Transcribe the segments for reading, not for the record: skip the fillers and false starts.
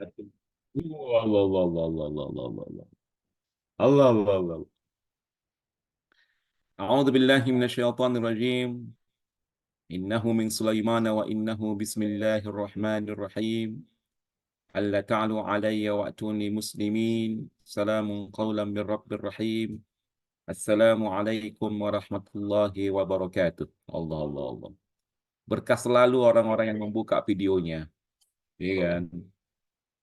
Allah, Allah, Allah, Allah, Allah, Allah, Allah. Allah, Allah, Allah. A'udzu billahi minasyaitonir rajim. Innahu min Sulaiman wa innahu bismillahirrahmanirrahim. Alla ta'alu alayya wa atuni muslimin. Salamun qawlan min rabbir rahim. Assalamualaikum warahmatullahi wabarakatuh. Allah, Allah, Allah. Berkah selalu orang-orang yang membuka videonya, ya kan?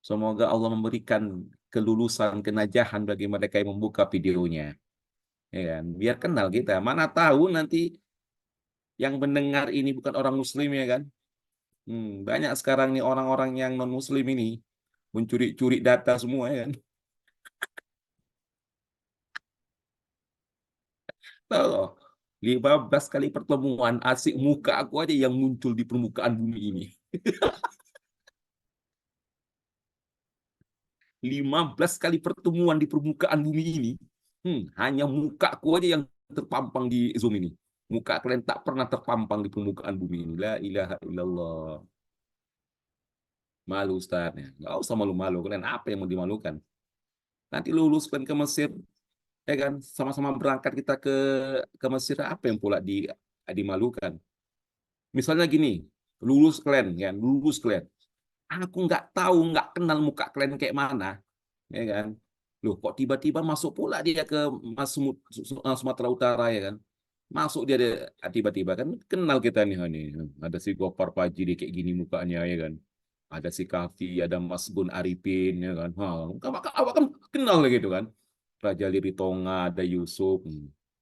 Semoga Allah memberikan kelulusan, kenajahan bagi mereka yang membuka videonya, ya kan? Biar kenal kita. Mana tahu nanti yang mendengar ini bukan orang Muslim, ya kan? Banyak sekarang nih orang-orang yang non Muslim ini mencuri-curi data semua, ya kan? Tahu, 15 kali pertemuan asik muka aku aja yang muncul di permukaan bumi ini. 15 kali pertemuan di permukaan bumi ini, hanya mukaku aja yang terpampang di Zoom ini. Muka kalian tak pernah terpampang di permukaan bumi ini. La ilaha illallah. Malu Ustaz. Ya. Nggak usah malu-malu. Kalian apa yang mau dimalukan? Nanti lulus kan ke Mesir, ya kan? Sama-sama berangkat kita ke Mesir, apa yang pula dimalukan? Misalnya gini, lulus kalian, ya, lulus kalian. Aku nggak tahu, nggak kenal muka kalian kayak mana, ya kan? Loh, kok tiba-tiba masuk pula dia ke Sumatera Utara, ya kan? Masuk dia tiba-tiba kan kenal kita nih, nih. Ada si Gopar Fajri kayak gini mukanya, ya kan? Ada si Kafi, ada Mas Gun Arifin, ya kan? Awak kan kenal gitu kan? Raja Liri Tonga, ada Yusuf.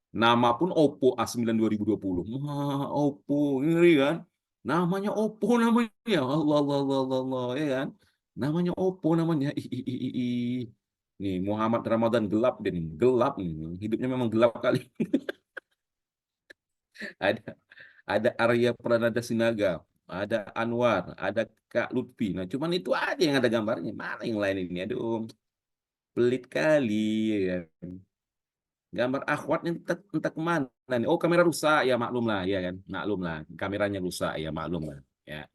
Nama pun Oppo A9 2020. Wah, Oppo, ngeri kan? Namanya Oppo namanya. Allah, Allah, Allah, Allah, Allah, ya kan? Namanya Oppo namanya. Nih, Muhammad Ramadan gelap deh nih. Gelap nih. Hidupnya memang gelap kali. Ada ada Arya Pranada Sinaga, ada Anwar, ada Kak Lutfi. Nah, cuman itu aja yang ada gambarnya. Mana yang lain ini? Aduh, pelit kali, ya kan? Gambar akhwatnya entah kemana nih. Oh, kamera rusak, ya maklum lah, ya kan? Maklum lah, kameranya rusak, ya maklum lah. Ya.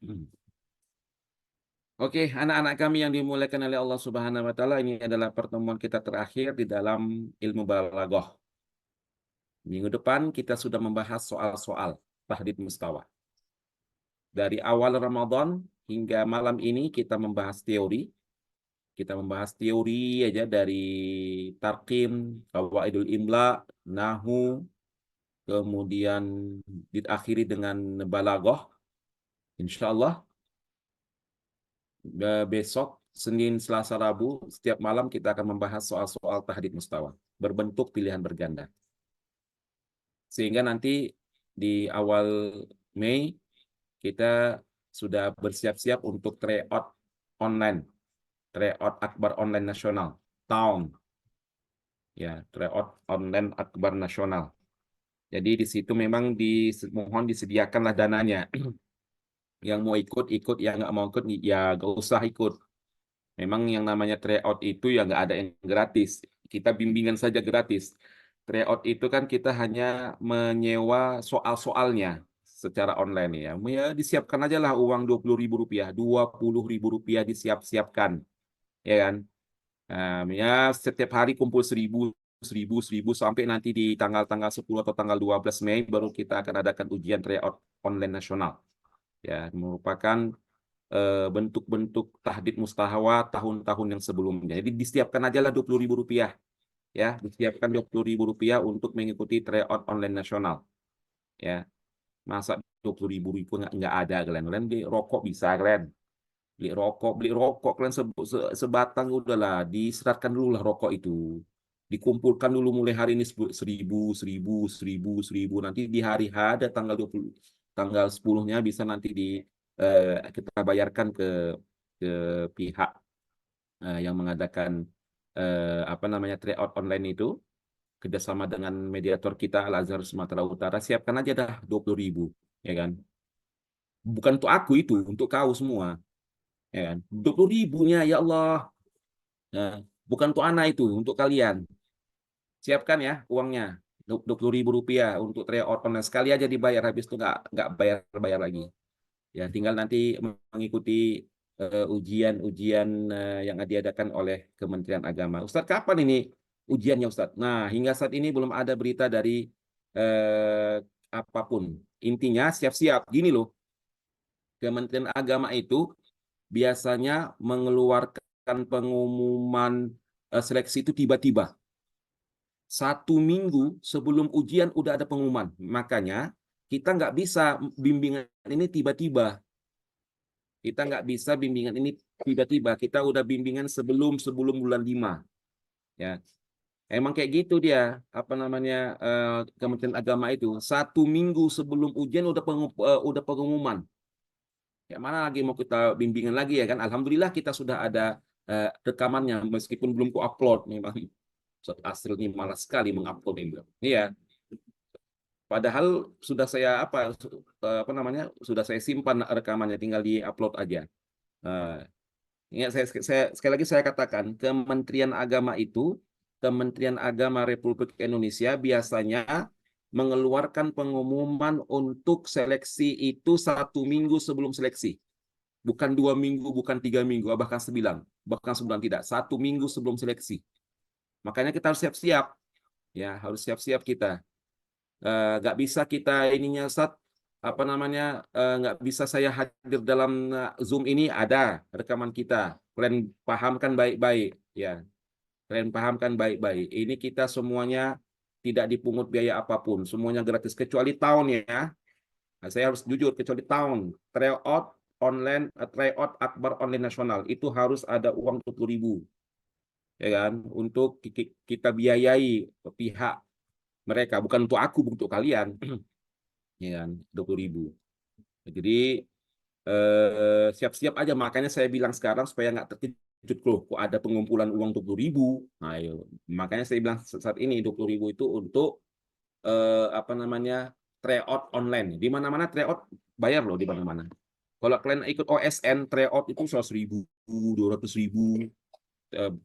Oke, anak-anak kami yang dimuliakan oleh Allah Subhanahu wa taala, ini adalah pertemuan kita terakhir di dalam ilmu balaghah. Minggu depan kita sudah membahas soal-soal tahdid mustawa. Dari awal Ramadan hingga malam ini kita membahas teori. Kita membahas teori aja dari tarkim, qawaidul imla, nahu, kemudian diakhiri dengan balaghah. Insya Allah besok Senin, Selasa, Rabu setiap malam kita akan membahas soal-soal tahdid mustawa berbentuk pilihan berganda. Sehingga nanti di awal Mei kita sudah bersiap-siap untuk tryout online, tryout akbar online nasional, tahun, ya, tryout online akbar nasional. Jadi di situ memang mohon disediakanlah dananya. Yang mau ikut ikut, yang nggak mau ikut ya nggak usah ikut. Memang yang namanya tryout itu ya nggak ada yang gratis. Kita bimbingan saja gratis. Tryout itu kan kita hanya menyewa soal-soalnya secara online ya. Ya disiapkan aja lah uang 20.000 rupiah, 20.000 rupiah disiap-siapkan, ya kan? Ya setiap hari kumpul 1.000, 1.000, 1.000 sampai nanti di tanggal-tanggal 10 atau tanggal 12 Mei baru kita akan adakan ujian tryout online nasional. Ya, merupakan bentuk-bentuk tahdid mustahawa tahun-tahun yang sebelumnya. Jadi disiapkan aja lah 20.000 rupiah, ya, disiapkan 20.000 rupiah untuk mengikuti tryout online nasional, ya. Masa 20.000 nggak ada kalian, kalian beli rokok bisa kalian, beli rokok kalian sebatang udahlah, diseratkan dulu lah rokok itu, dikumpulkan dulu mulai hari ini 1.000, 1.000, 1.000, 1.000, nanti di hari H ada tanggal 10-nya bisa nanti kita bayarkan ke pihak yang mengadakan apa namanya tryout online itu, kerjasama dengan mediator kita Al Azhar Sumatera Utara. Siapkan aja dah 20.000, ya kan? Bukan untuk aku itu, untuk kau semua, ya kan? 20.000-nya ya Allah. Nah, bukan untuk anak itu, untuk kalian. Siapkan ya uangnya. 20.000 rupiah untuk tryout online, sekali aja dibayar, habis itu nggak bayar lagi. Ya tinggal nanti mengikuti ujian-ujian yang diadakan oleh Kementerian Agama. Ustadz, kapan ini ujiannya, Ustadz? Nah, hingga saat ini belum ada berita dari apapun. Intinya siap-siap. Gini loh, Kementerian Agama itu biasanya mengeluarkan pengumuman seleksi itu tiba-tiba. 1 minggu sebelum ujian udah ada pengumuman. Makanya kita nggak bisa bimbingan ini tiba-tiba. Kita nggak bisa bimbingan ini tiba-tiba. Kita udah bimbingan sebelum bulan 5. Ya, emang kayak gitu dia. Apa namanya, Kementerian Agama itu 1 minggu sebelum ujian udah pengumuman. Ya mana lagi mau kita bimbingan lagi ya kan? Alhamdulillah kita sudah ada rekamannya meskipun belum ku upload. Memang Asril ini malas sekali mengupload ini. Iya. Padahal sudah saya apa namanya, sudah saya simpan rekamannya, tinggal di-upload aja. Ingat, sekali lagi saya katakan, Kementerian Agama Republik Indonesia biasanya mengeluarkan pengumuman untuk seleksi itu 1 minggu sebelum seleksi. Bukan 2 minggu, bukan 3 minggu, bahkan sebulan tidak. 1 minggu sebelum seleksi. Makanya kita harus siap-siap, ya harus siap-siap kita. Nggak bisa kita ininya apa namanya, nggak bisa saya hadir dalam Zoom ini, ada rekaman kita. Kalian pahamkan baik-baik, ya. Kalian pahamkan baik-baik. Ini kita semuanya tidak dipungut biaya apapun, semuanya gratis kecuali tahun ya. Nah, saya harus jujur, kecuali tahun tryout akbar online nasional itu harus ada uang 20.000, ya kan, untuk kita biayai pihak mereka, bukan untuk aku, untuk kalian. Ya kan, 20.000. Jadi siap-siap aja, makanya saya bilang sekarang supaya nggak terkejut loh, kok ada pengumpulan uang 20.000. Nah, ayo. Makanya saya bilang saat ini 20.000 itu untuk apa namanya, tryout online. Di mana-mana tryout bayar loh, di mana-mana. Kalau kalian ikut OSN tryout itu 100.000, 200.000.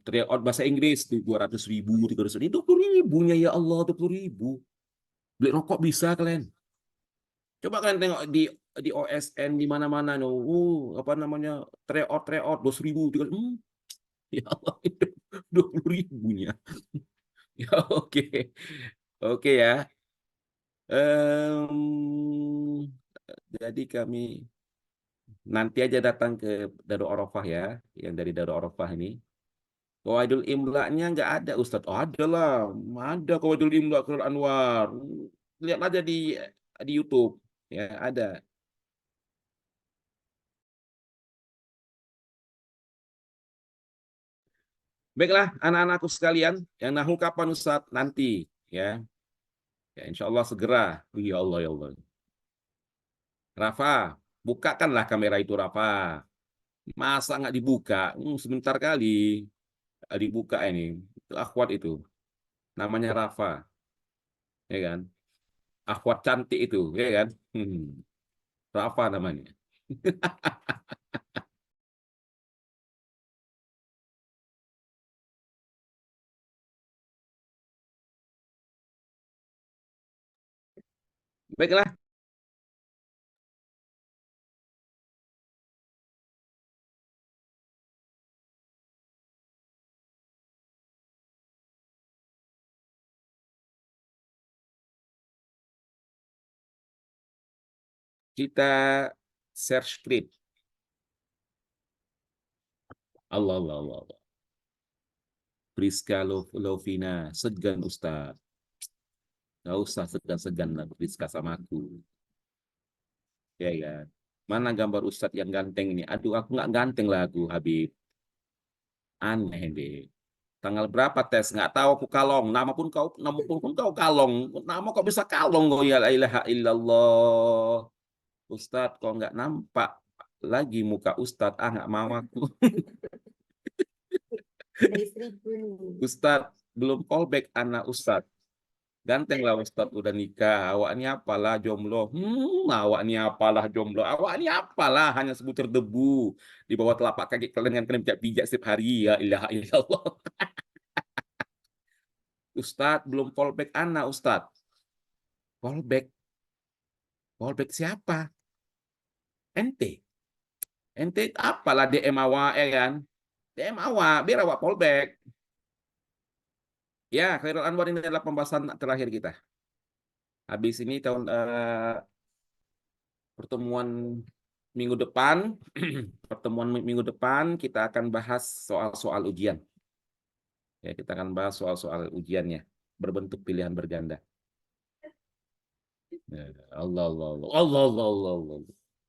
Tryout bahasa Inggris 200.000, 300.000. Ini 20.000-nya, ya Allah, 20.000. Beli rokok bisa kalian. Coba kalian tengok di OSN di mana-mana, no. Apa namanya, tryout 200.000, ya Allah, itu 20.000-nya. Ya, oke, oke ya. Jadi kami nanti aja datang ke Darul Arafah ya, yang dari Darul Arafah ini. Qawaidul Imla'nya nggak ada, Ustadz. Oh, ada lah, ada Qawaidul Imla' Khairul Anwar. Lihat aja di YouTube, ya ada. Baiklah, anak-anakku sekalian, yang nahu kapan Ustadz? Nanti, ya. Ya, insya Allah segera. Ya Allah, ya Allah. Rafa, bukakanlah kamera itu, Rafa. Masa nggak dibuka? Sebentar kali dibuka ini. Itu akhwat itu. Namanya Rafa, ya kan? Akhwat cantik itu, ya kan? Rafa namanya. Baiklah, kita share script. Allah, Allah, Allah, Allah. Priska Lovina, segan Ustaz. Nggak usah segan-segan lah Priska sama aku. Ya, ya. Mana gambar Ustadz yang ganteng ini? Aduh, aku nggak ganteng lah aku, Habib. Aneh deh. Tanggal berapa tes? Nggak tahu, aku kalong. Nama pun kau kalong. Nama kok bisa kalong kau, ya la ilaha illallah. Ustadz, kok nggak nampak lagi muka Ustadz? Ah, nggak mau aku. Ustadz, belum callback anak Ustadz. Ganteng lah Ustadz, udah nikah. Awak ini apalah jomblo? Awak ini apalah jomblo? Awak ini apalah hanya sebutir debu di bawah telapak kaki kalian yang kalian pijak-pijak setiap hari, ya ilaha illallah. Ustadz, belum callback anak Ustadz. Callback, callback siapa? Ente. Ente apalah DM awak ya kan? DM awak biar awak fallback. Ya, Khairul Anwar ini adalah pembahasan terakhir kita. Habis ini pertemuan minggu depan, pertemuan minggu depan kita akan bahas soal-soal ujian. Ya, kita akan bahas soal-soal ujiannya berbentuk pilihan berganda. Ya, Allah, Allah, Allah, Allah, Allah, Allah, Allah.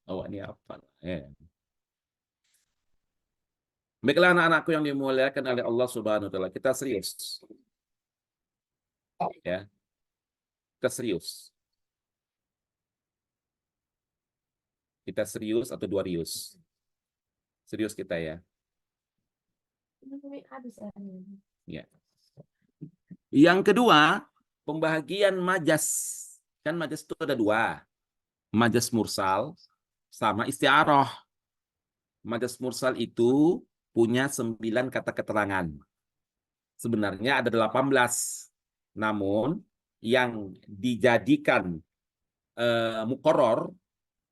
Awak ini apa? Ya. Baiklah anak-anakku yang dimuliakan oleh Allah Subhanahu wa taala, kita serius. Ya, kita serius. Kita serius atau dua rius? Serius kita ya. Ya. Yang kedua, pembagian majas. Kan majas itu ada dua. Majas mursal sama isti'arah. Majas mursal itu punya 9 kata keterangan. Sebenarnya ada 18. Namun yang dijadikan muqarrar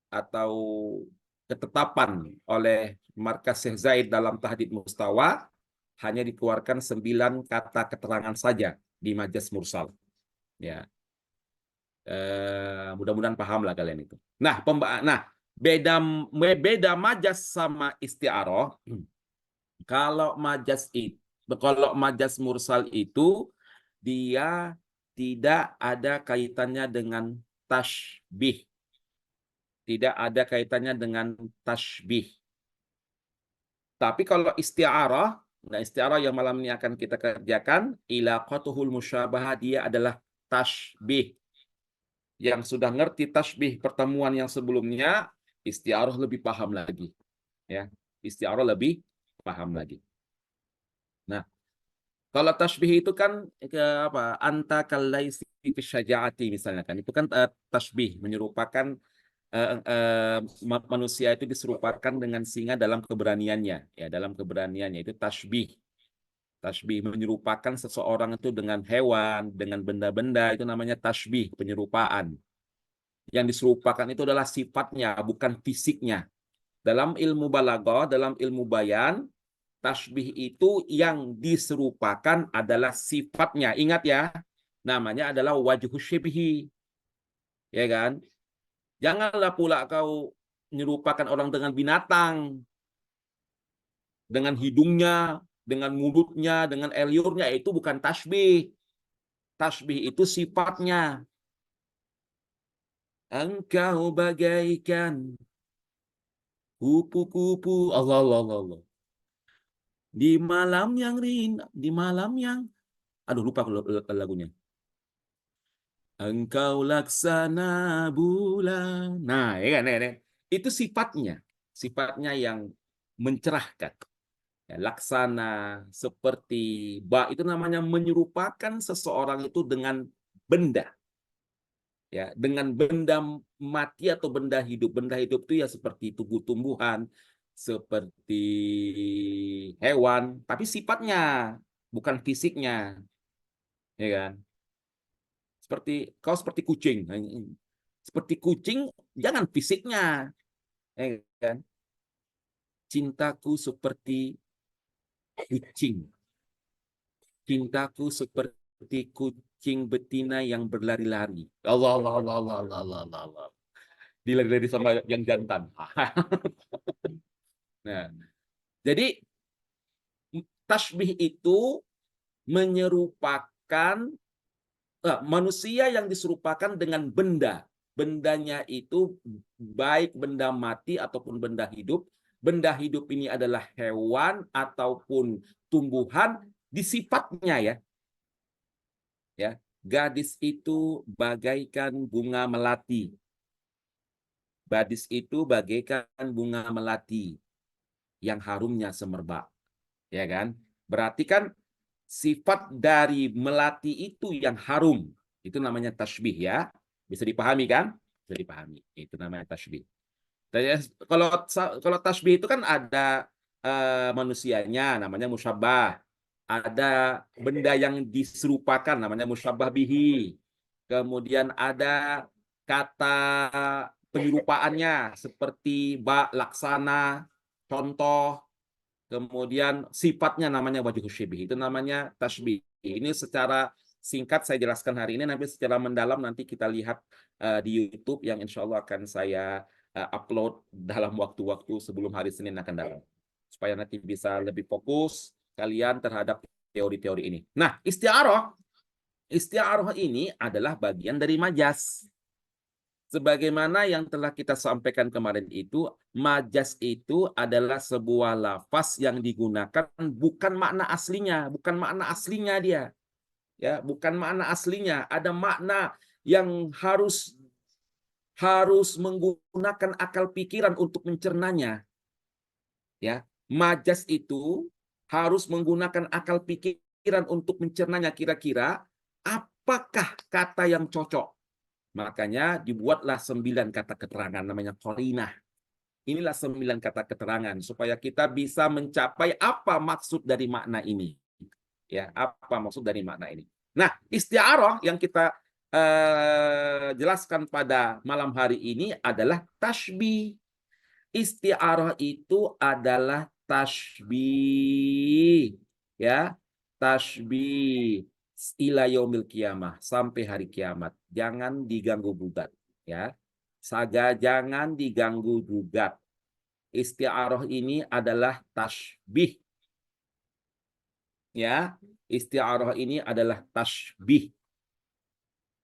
atau ketetapan oleh Markas Syekh Zaid dalam Tahdid Mustawa hanya dikeluarkan 9 kata keterangan saja di majas mursal. Ya, mudah-mudahan paham lah kalian itu. Nah, beda majas sama isti'arah. Kalau majas mursal itu dia tidak ada kaitannya dengan tashbih. Tidak ada kaitannya dengan tashbih. Tapi kalau isti'arah, nah isti'arah yang malam ini akan kita kerjakan, ilaqatuhul musyabahah, dia adalah tashbih. Yang sudah ngerti tashbih pertemuan yang sebelumnya, isti'arah lebih paham lagi. Ya, isti'arah lebih paham lagi. Nah, kalau tashbih itu kan apa? Anta kalaisi fi syaja'ati misalnya kan. Itu kan tashbih menyerupakan manusia itu diserupakan dengan singa dalam keberaniannya, ya dalam keberaniannya itu tashbih. Tashbih menyerupakan seseorang itu dengan hewan, dengan benda-benda itu namanya tashbih, penyerupaan. Yang diserupakan itu adalah sifatnya, bukan fisiknya. Dalam ilmu balaghah, dalam ilmu bayan, tashbih itu yang diserupakan adalah sifatnya. Ingat ya, namanya adalah wajhu syibhi. Ya kan? Janganlah pula kau menyerupakan orang dengan binatang, dengan hidungnya, dengan mulutnya, dengan eliurnya, itu bukan tashbih. Tashbih itu sifatnya. Engkau bagaikan kupu-kupu. Allah, Allah, Allah, Allah. Di malam yang di malam yang, aduh lupa lagunya. Engkau laksana bulan. Nah, ya kan, ya. Itu sifatnya yang mencerahkan. Ya, laksana seperti itu namanya menyerupakan seseorang itu dengan benda. Ya, dengan benda mati atau benda hidup. Benda hidup itu ya seperti tubuh tumbuhan, seperti hewan, tapi sifatnya bukan fisiknya, ya kan? Seperti kucing. Seperti kucing, jangan fisiknya, ya kan? Cintaku seperti kucing. Cintaku seperti kucing betina yang berlari-lari. Allah, Allah, Allah, Allah, Allah, Allah, Allah, Allah. Dilari-lari sama yang jantan. Nah, jadi tashbih itu menyerupakan manusia yang diserupakan dengan benda. Bendanya itu baik benda mati ataupun benda hidup. Benda hidup ini adalah hewan ataupun tumbuhan di sifatnya ya. Ya, gadis itu bagaikan bunga melati. Gadis itu bagaikan bunga melati yang harumnya semerbak. Ya kan? Berarti kan sifat dari melati itu yang harum. Itu namanya tashbih ya. Bisa dipahami kan? Bisa dipahami. Itu namanya tashbih. Kalau tashbih itu kan ada manusianya namanya musyabbah. Ada benda yang diserupakan namanya musyabbah bihi. Kemudian ada kata penyerupaannya seperti ba, laksana, contoh, kemudian sifatnya namanya wajhu syibih, itu namanya tasbih. Ini secara singkat saya jelaskan hari ini, nanti secara mendalam nanti kita lihat di YouTube yang insya Allah akan saya upload dalam waktu-waktu sebelum hari Senin akan datang. Supaya nanti bisa lebih fokus kalian terhadap teori-teori ini. Nah, isti'arah ini adalah bagian dari majas. Sebagaimana yang telah kita sampaikan kemarin itu, majas itu adalah sebuah lafaz yang digunakan bukan makna aslinya, bukan makna aslinya dia. Ya, bukan makna aslinya, ada makna yang harus menggunakan akal pikiran untuk mencernanya. Ya, majas itu harus menggunakan akal pikiran untuk mencernanya, kira-kira apakah kata yang cocok. Makanya dibuatlah 9 kata keterangan namanya qarinah. Inilah 9 kata keterangan supaya kita bisa mencapai apa maksud dari makna ini. Ya, apa maksud dari makna ini. Nah, isti'arah yang kita jelaskan pada malam hari ini adalah tasbih. Isti'arah itu adalah tasbih. Ya, tasbih ila yaumil kiamah, sampai hari kiamat. Jangan diganggu gugat, ya. Jangan diganggu gugat. Isti'arah ini adalah tasbih, ya. Isti'arah ini adalah tasbih.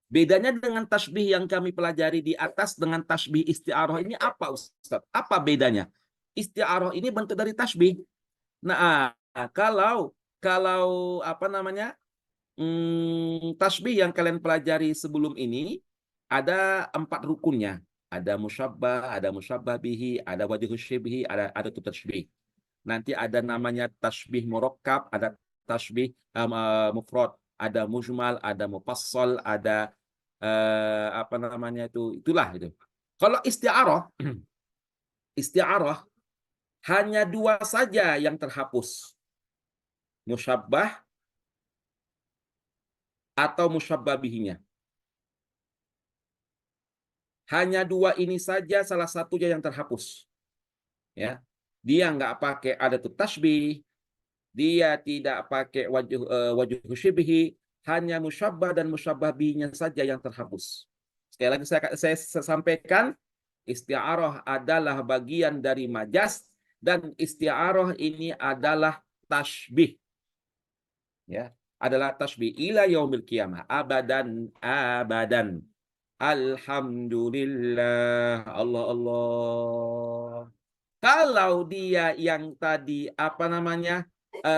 Bedanya dengan tasbih yang kami pelajari di atas dengan tasbih isti'arah ini apa, Ustaz? Apa bedanya? Isti'arah ini bentuk dari tasbih. Nah, kalau apa namanya? Tasbih yang kalian pelajari sebelum ini ada 4 rukunnya. Ada musyabbah, ada musyabbah bihi, ada wajhu syibhi, ada tasbih. Nanti ada namanya tasbih murakkab, ada tasbih mufrad, ada mujmal, ada mufassal, ada apa namanya itulah itu. Kalau isti'arah, isti'arah hanya 2 saja yang terhapus. Musyabbah atau musyabbah bihinya. Hanya 2 ini saja salah satunya yang terhapus. Ya. Dia nggak pakai adatul tasbih, dia tidak pakai wajhu syibhi, hanya musyabbah dan musyabbah bihinya saja yang terhapus. Sekali lagi saya sampaikan, isti'arah adalah bagian dari majas dan isti'arah ini adalah tasbih. Ya, adalah tasbih ila yaumil qiyamah, abadan abadan. Alhamdulillah, Allah Allah. Kalau dia yang tadi apa namanya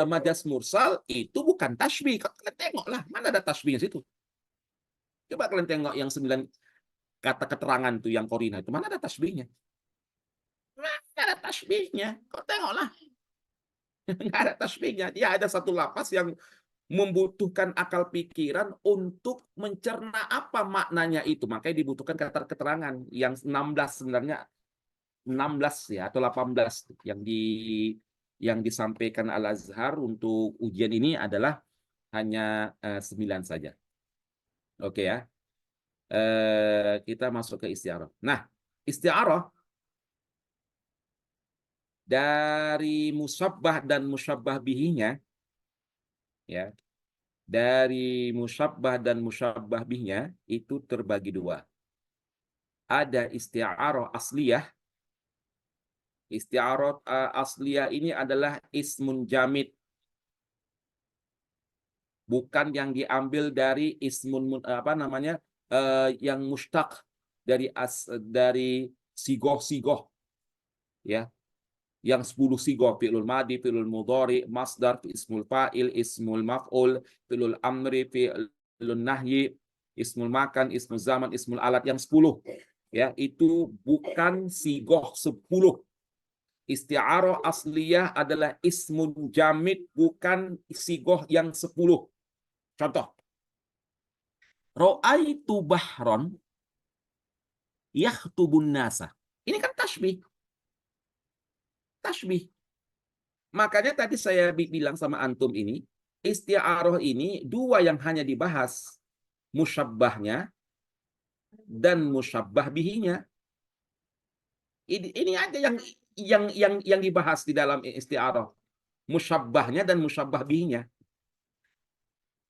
majas mursal itu bukan tasbih. Kalian tengoklah, mana ada tasbihnya situ. Coba kalian tengok yang 9 kata keterangan tuh yang korina itu, mana ada tasbihnya? Mana ada tasbihnya? Kau tengoklah, nggak ada tasbihnya. Dia ada satu lapas yang membutuhkan akal pikiran untuk mencerna apa maknanya itu. Makanya dibutuhkan kata keterangan yang 16 sebenarnya 16 ya atau 18 yang disampaikan Al-Azhar untuk ujian ini adalah hanya 9 saja. Oke ya. Kita masuk ke isti'arah. Nah, isti'arah dari musyabbah dan musyabbah bihinya ya. Dari musyabbah dan musyabbah bihinya itu terbagi 2. Ada isti'arah asliyah. Isti'arah asliyah ini adalah ismun jamid, bukan yang diambil dari ismun apa namanya yang mustaq dari sigoh-sigoh ya, yang 10 sigoh, fi'lul madi, fi'lul mudhari, masdar, ismul fa'il, ismul maf'ul, fi'lul amri, fi'lul nahyi, ismul makan, ismul zaman, ismul alat, yang 10 ya, itu bukan sigoh 10. Isti'arah asliyah adalah ismun jamid, bukan sigoh yang 10. Contoh, Ra'aitu bahron yakhtubun nasa. Ini kan tasbih. Tasbih. Makanya tadi saya bilang sama antum ini, isti'arah ini 2 yang hanya dibahas, musyabbahnya dan musyabbah bihinya. Ini aja yang dibahas di dalam isti'arah, musyabbahnya dan musyabbah bihnya.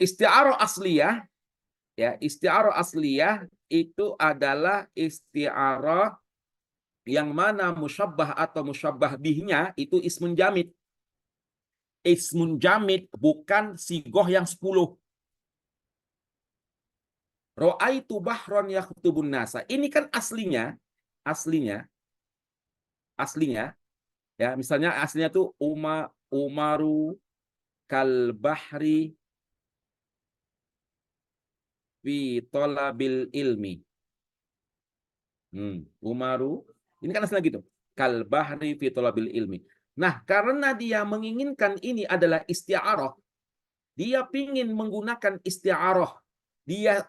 Isti'arah asliyah, ya, isti'arah asliyah itu adalah isti'arah yang mana musyabbah atau musyabbah bihnya itu ismun jamid. Ismun jamid, bukan sigoh yang 10. Ra'aitu bahron yakhtubun nasa. Ini kan aslinya, aslinya, ya, misalnya aslinya tuh Umaru kal bahri fi talabil ilmi. Umaru, ini kan aslinya gitu. Kal bahri fi talabil ilmi. Nah, karena dia menginginkan ini adalah isti'arah, dia pingin menggunakan isti'arah. Dia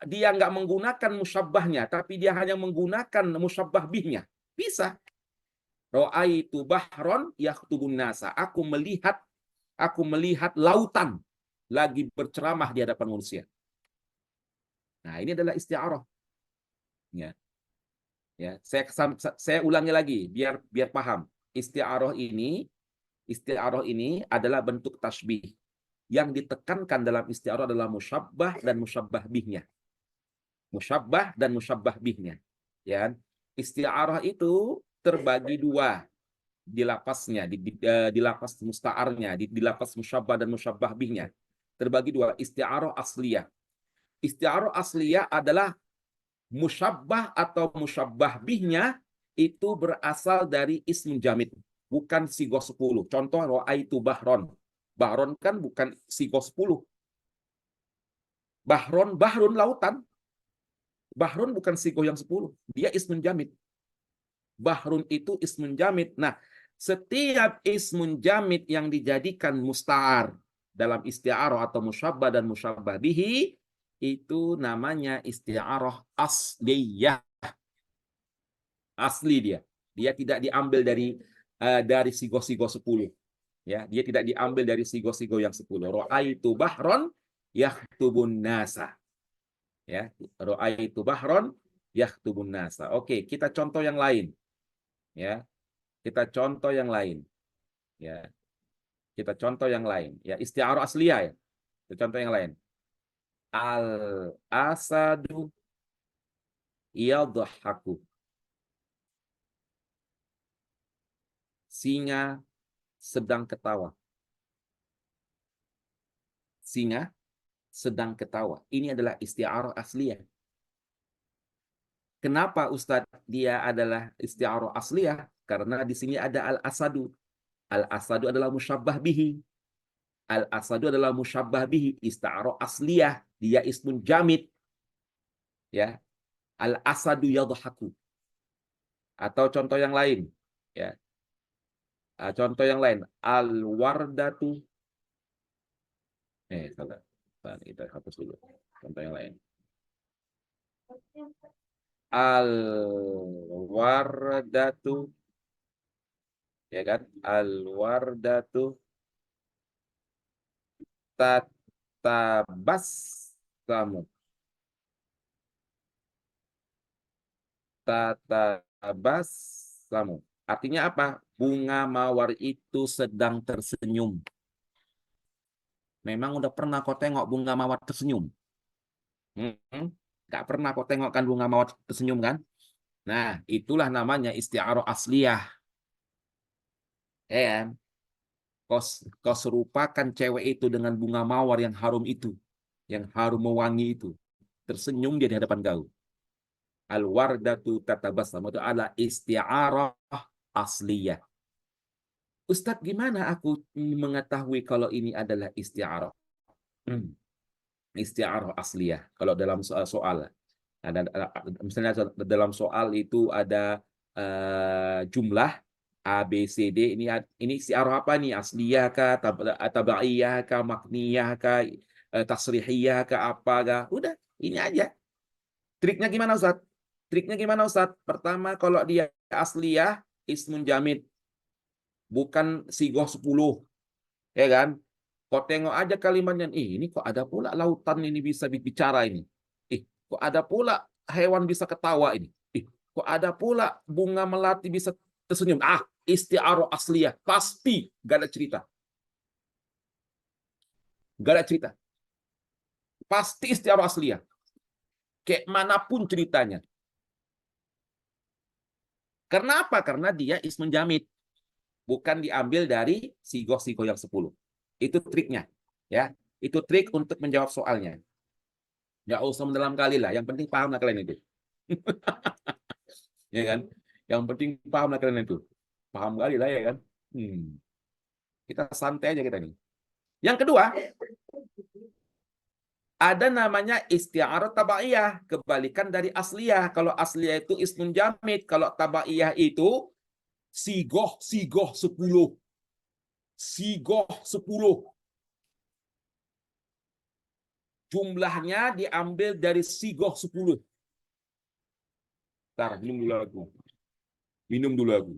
dia nggak menggunakan musyabbahnya, tapi dia hanya menggunakan musyabbah bihnya. Bisa. Ra'aitu bahron yakhtubun nasa. Aku melihat lautan lagi berceramah di hadapan manusia. Nah, ini adalah isti'arah. Ya, ya. Saya ulangi lagi biar paham. Isti'arah ini adalah bentuk tasbih. Yang ditekankan dalam isti'arah adalah musyabbah dan musyabbah bihnya. Musyabbah dan musyabbah bihnya. Ya. Isti'arah itu terbagi dua di lapasnya, di lapas musta'arnya, di lapas musyabbah dan musyabbah bihnya. Terbagi dua, isti'arah asliyah. Isti'arah asliyah adalah musyabbah atau musyabbah bihnya itu berasal dari ism jamid, bukan sigoh 10. Contoh, ra'aitu bahron. Bahron kan bukan sigoh 10. Bahrun lautan. Bahrun bukan sigoh yang 10. Dia ismun jamid. Bahrun itu ismun jamid. Nah, setiap ismun jamid yang dijadikan musta'ar dalam isti'arah atau musyabbah dan musyabbah bihi, itu namanya isti'arah asliyah. Asli dia. Dia tidak diambil dari sigoh-sigoh 10. Ya, dia tidak diambil dari sigoh-sigoh yang 10. Ra'aitu bahron yahtubun nasa. Ya, ra'aitu bahron yahtubun nasa. Oke, kita contoh yang lain. Ya, kita contoh yang lain. Ya, kita contoh yang lain. Ya, isti'arah asliyah ya. Kita contoh yang lain. Al asadu yadhaku. Singa sedang ketawa. Singa sedang ketawa. Ini adalah isti'arah asliyah. Kenapa Ustadz dia adalah isti'arah asliyah? Karena di sini ada al-asadu. Al-asadu adalah musyabbah bihi. Al-asadu adalah musyabbah bihi. Isti'arah asliyah. Dia ismun jamid. Ya. Al-asadu yadhaku. Atau contoh yang lain. Ya. Contoh yang lain. Al-wardatu. Salah. Kita hapus dulu. Contoh yang lain. Al-wardatu, ya kan? Al-wardatu tatabassamu. Tatabassamu. Artinya apa? Bunga mawar itu sedang tersenyum. Memang udah pernah kau tengok bunga mawar tersenyum? Nggak pernah kau tengok kan bunga mawar tersenyum kan? Nah, itulah namanya isti'arah asliyah. Ya, kau serupakan cewek itu dengan bunga mawar yang harum itu, yang harum mewangi itu, tersenyum dia di hadapan kau. Al-wardatu tatabassam, itu adalah isti'arah asliyah. Ustadz, gimana aku mengetahui kalau ini adalah isti'arah? Isti'arah asliyah. Kalau dalam soal. Misalnya dalam soal itu ada jumlah A, B, C, D. Ini isti'arah apa nih? Asliyah kah? Tabaiyah kah? Makniyah kah? Tasrihiyah kah? Apa kah? Udah, ini aja. Triknya gimana, Ustaz? Triknya gimana, Ustaz? Pertama, kalau dia asliyah, ismun jamid. Bukan sigoh 10. Ya kan? Kau tengok aja kalimatnya. Ini kok ada pula lautan ini bisa bicara ini. Kok ada pula hewan bisa ketawa ini. Kok ada pula bunga melati bisa tersenyum? Ah, isti'arah asliyah. Pasti gak ada cerita. Gak ada cerita. Pasti isti'arah asliyah. Kayak manapun ceritanya. Karena apa? Karena dia ismun jamid. Bukan diambil dari sigoh-sigoh yang 10. Itu triknya. Ya, itu trik untuk menjawab soalnya. Nggak usah mendalam kali lah. Yang penting paham lah kalian itu. Ya kan? Yang penting paham lah kalian itu. Paham kali lah ya kan? Kita santai aja kita nih. Yang kedua, ada namanya isti'arah tabaiyah, kebalikan dari asliyah. Kalau asliyah itu ismun jamid, kalau tabaiyah itu sigoh 10. Sigoh 10. Jumlahnya diambil dari sigoh 10. Ntar, minum dulu aku. Minum dulu aku.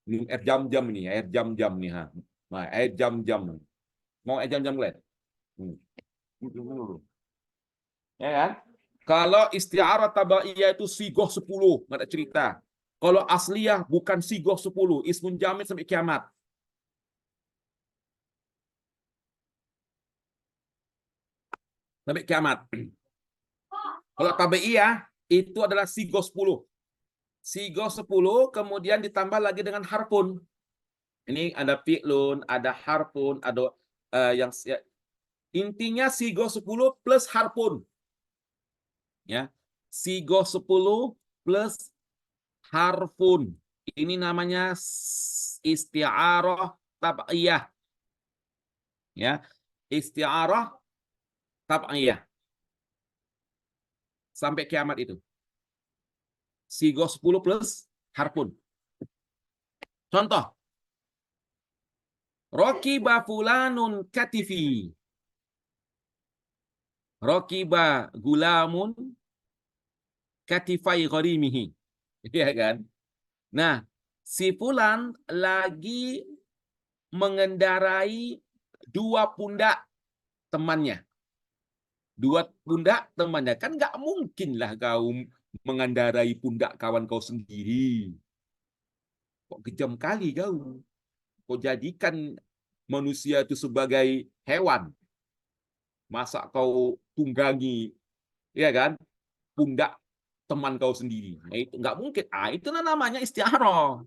Minum air jam-jam nih, air jam-jam nih. Ha. Nah, air jam-jam. Mau air jam-jam kalian? Ya kan? Kalau isti'arah tabaiyah itu sigoh 10, nggak ada cerita. Kalau asliyah bukan sigoh 10, ismun jamid sampai kiamat. Sampai kiamat. Kalau tabaiyah itu adalah sigoh 10. Sigoh 10 kemudian ditambah lagi dengan harfun. Ini ada fi'lun, ada harfun, ada yang intinya sigoh 10 plus harfun. Ya. Sigoh 10 plus harfun. Ini namanya isti'arah tab'iyah. Ya. Isti'arah tab'iyah. Sampai kiamat itu. Sigoh 10 plus harfun. Contoh. Rokiba fulanun katifi. Rokiba gulamun katifai gharimihi. Iya kan? Nah, si fulan lagi mengendarai dua pundak temannya. Dua pundak temannya. Kan nggak mungkin lah kau mengendarai pundak kawan kau sendiri. Kok kejam kali kau. Kau jadikan manusia itu sebagai hewan. Masa kau tunggangi, ya kan? Pundak teman kau sendiri. Nah, itu nggak mungkin. Ah, itu namanya istiaroh.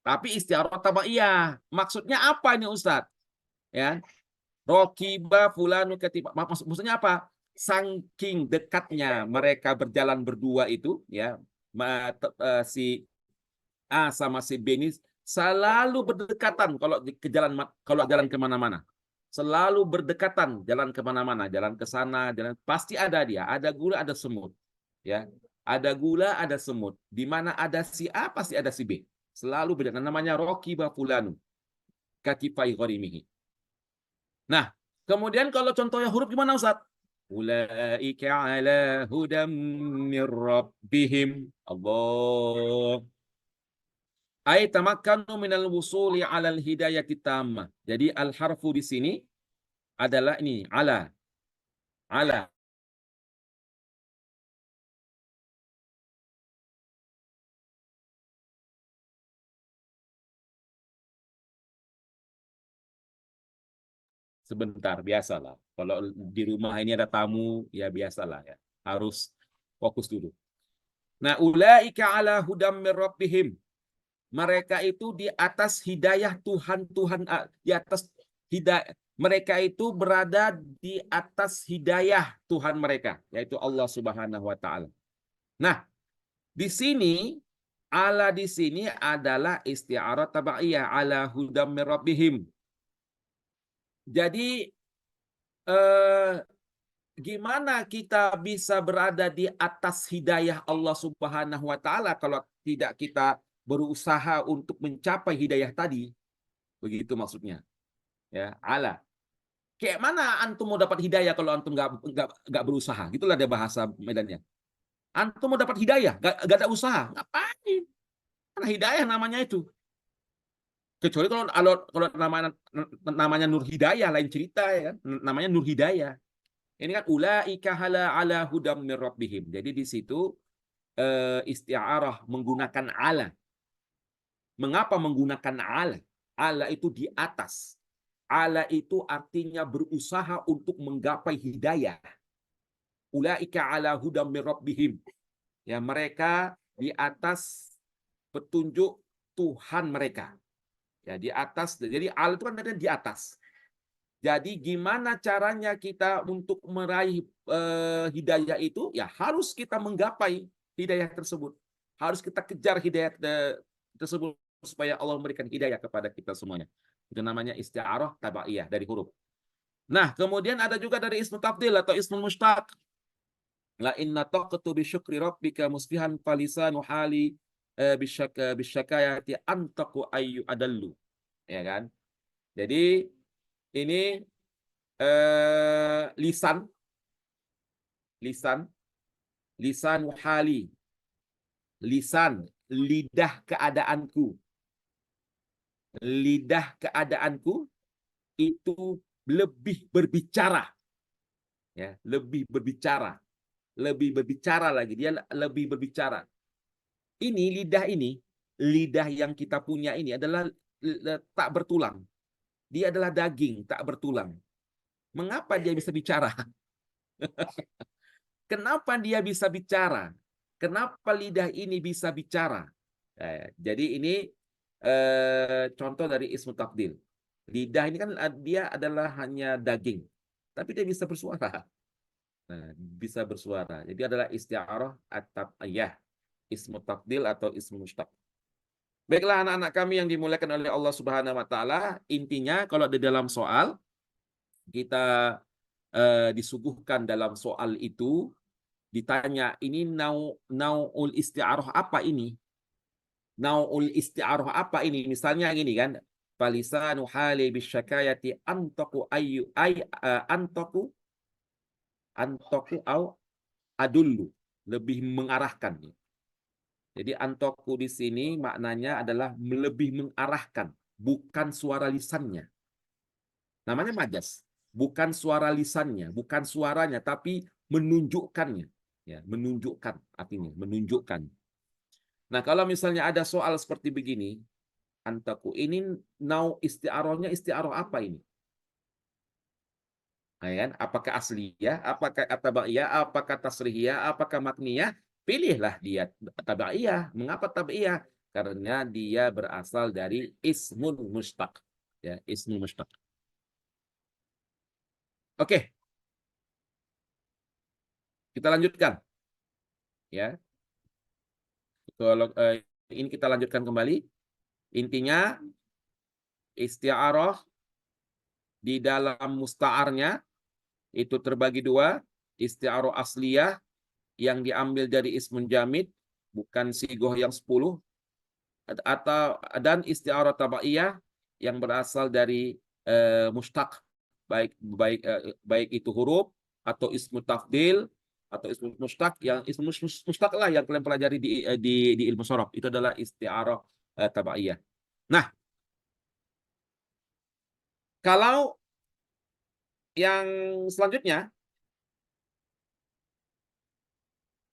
Tapi istiaroh tabaiyah. Maksudnya apa ini Ustadz? Ya, rokiba fulanu ketiba. Maksudnya apa? Saking dekatnya mereka berjalan berdua itu, ya, si A sama si B ini selalu berdekatan kalau jalan kemana-mana. Selalu berdekatan jalan kemana-mana, jalan ke sana, jalan pasti ada dia. Ada gula, ada semut, ya. Ada gula, ada semut. Di mana ada si A pasti ada si B. Selalu berjalan. Namanya rokiba fulanu katifai gharimihi. Nah, kemudian kalau contohnya huruf gimana Ustaz? Ulaika ala hudam mir rabbihim. Allah. Ai tamakkanu minal wusuli alal hidayati tammah. Jadi al harfu di sini adalah ini ala. Ala. Sebentar, biasalah. Kalau di rumah ini ada tamu, ya biasalah ya. Harus fokus dulu. Nah, ulaika ala hudam mir rabbihim. Mereka itu di atas hidayah Tuhan, di atas hidayah. Mereka itu berada di atas hidayah Tuhan mereka, yaitu Allah Subhanahu wa taala. Nah, di sini ala di sini adalah isti'arah tabaiyah ala hudam mir rabbihim. Jadi gimana kita bisa berada di atas hidayah Allah Subhanahu wa taala kalau tidak kita berusaha untuk mencapai hidayah tadi? Begitu maksudnya. Ya, ala. Kayak mana antum mau dapat hidayah kalau antum nggak berusaha? Gitulah dia bahasa medannya. Antum mau dapat hidayah, nggak ada usaha, ngapain? Karena hidayah namanya itu. Kecuali kalau namanya Nur Hidayah lain cerita ya kan. Namanya Nur Hidayah. Ini kan ulaika ala hudam mir rabbihim. Jadi di situ isti'arah menggunakan ala. Mengapa menggunakan ala? Ala itu di atas. Ala itu artinya berusaha untuk menggapai hidayah. Ulaika ala hudam min rabbihim. Ya, mereka di atas petunjuk Tuhan mereka. Ya, di atas. Jadi ala itu kan ada di atas. Jadi gimana caranya kita untuk meraih hidayah itu? Ya harus kita menggapai hidayah tersebut. Harus kita kejar hidayah tersebut supaya Allah memberikan hidayah kepada kita semuanya. Itu namanya isti'arah tabaiyah dari huruf. Nah, kemudian ada juga dari ismu tafdil atau ismu mushtaq. La inna taqtu bi syukri rabbika musbihan falisanu hali bisyakayati antaku ayyu adallu. Ya kan? Jadi ini lisan hali, lisan, lidah keadaanku itu lebih berbicara, ya, lebih berbicara lagi, dia lebih berbicara. Ini, lidah yang kita punya ini adalah tak bertulang. Dia adalah daging, tak bertulang. Mengapa dia bisa bicara? Kenapa dia bisa bicara? Kenapa lidah ini bisa bicara? Jadi ini contoh dari ismu tafdil. Lidah ini kan dia adalah hanya daging, tapi dia bisa bersuara. Nah, bisa bersuara. Jadi adalah isti'arah at-tabaiyah, ismu tafdil atau ismu mushtaq. Baiklah anak-anak kami yang dimuliakan oleh Allah Subhanahu wa taala, intinya kalau di dalam soal kita disuguhkan dalam soal itu ditanya ini nau'ul isti'arah apa ini? Nau'ul isti'arah apa ini? Misalnya gini kan, falisanu hali bisyakayati antaku ayyu antaku au adullu, lebih mengarahkan. Jadi antoku di sini maknanya adalah lebih mengarahkan, bukan suara lisannya. Namanya majas, bukan suara lisannya, bukan suaranya, tapi menunjukkannya. Ya, menunjukkan artinya, menunjukkan. Nah, kalau misalnya ada soal seperti begini, antaku ini isti'arahnya isti'arah apa ini? Nah, kan? Apakah asliyah, apakah tabaiyah, apakah tasrihiyah, apakah makniyah? Pilihlah dia tabaiyah. Mengapa tabaiyah? Karena dia berasal dari ismun mushtaq. Ya, ismun mushtaq. Oke. Kita lanjutkan. Ya. Kalau ini kita lanjutkan kembali. Intinya isti'arah di dalam musta'arnya itu terbagi dua, isti'arah asliyah yang diambil dari ismun jamid, bukan sigoh yang 10, dan isti'arah tabaiyah yang berasal dari mushtaq, baik itu huruf atau ismu tafdil atau ismu mushtaq. Yang ismu mushtaq lah yang kalian pelajari di ilmu sorof, itu adalah isti'arah tabaiyah. Nah, kalau yang selanjutnya